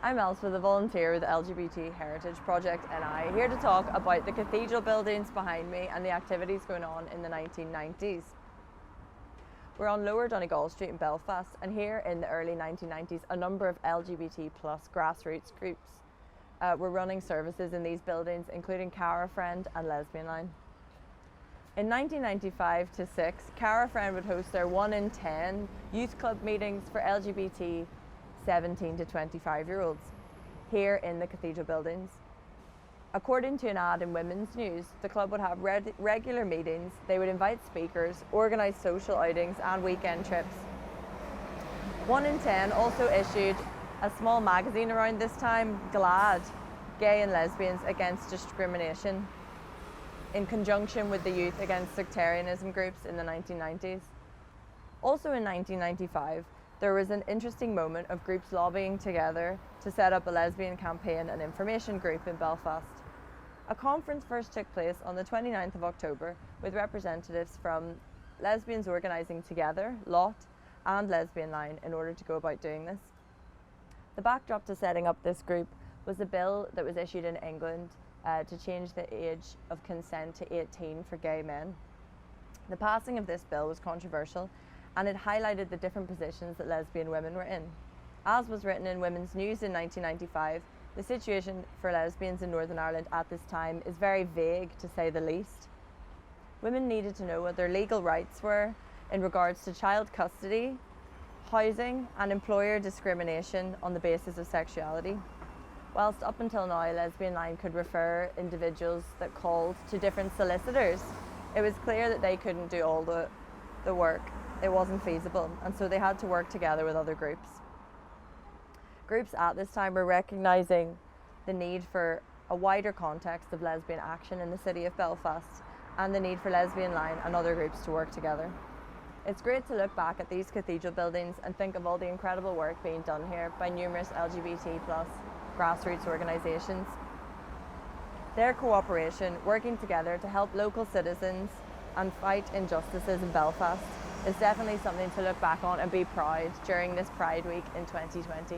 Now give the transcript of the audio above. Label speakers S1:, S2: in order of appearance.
S1: I'm Elspeth, a volunteer with the LGBT Heritage Project NI, here to talk about the cathedral buildings behind me and the activities going on in the 1990s. We're on Lower Donegal Street in Belfast, and here in the early 1990s a number of LGBT plus grassroots groups were running services in these buildings, including Cara Friend and Lesbian Line. In 1995-6, Cara Friend would host their 1 in 10 youth club meetings for LGBT 17 to 25-year-olds here in the cathedral buildings. According to an ad in Women's News, the club would have regular meetings, they would invite speakers, organise social outings and weekend trips. 1 in 10 also issued a small magazine around this time, GLAD, Gay and Lesbians Against Discrimination, in conjunction with the Youth Against Sectarianism groups in the 1990s. Also in 1995, there was an interesting moment of groups lobbying together to set up a lesbian campaign and information group in Belfast. A conference first took place on the 29th of October with representatives from Lesbians Organising Together, LOT, and Lesbian Line in order to go about doing this. The backdrop to setting up this group was a bill that was issued in England to change the age of consent to 18 for gay men. The passing of this bill was controversial, and it highlighted the different positions that lesbian women were in. As was written in Women's News in 1995, the situation for lesbians in Northern Ireland at this time is very vague, to say the least. Women needed to know what their legal rights were in regards to child custody, housing and employer discrimination on the basis of sexuality. Whilst up until now Lesbian Line could refer individuals that called to different solicitors, it was clear that they couldn't do all the work. It wasn't feasible, and so they had to work together with other groups. Groups at this time were recognising the need for a wider context of lesbian action in the city of Belfast and the need for Lesbian Line and other groups to work together. It's great to look back at these cathedral buildings and think of all the incredible work being done here by numerous LGBT plus grassroots organisations. Their cooperation, working together to help local citizens and fight injustices in Belfast, is definitely something to look back on and be proud during this Pride Week in 2020.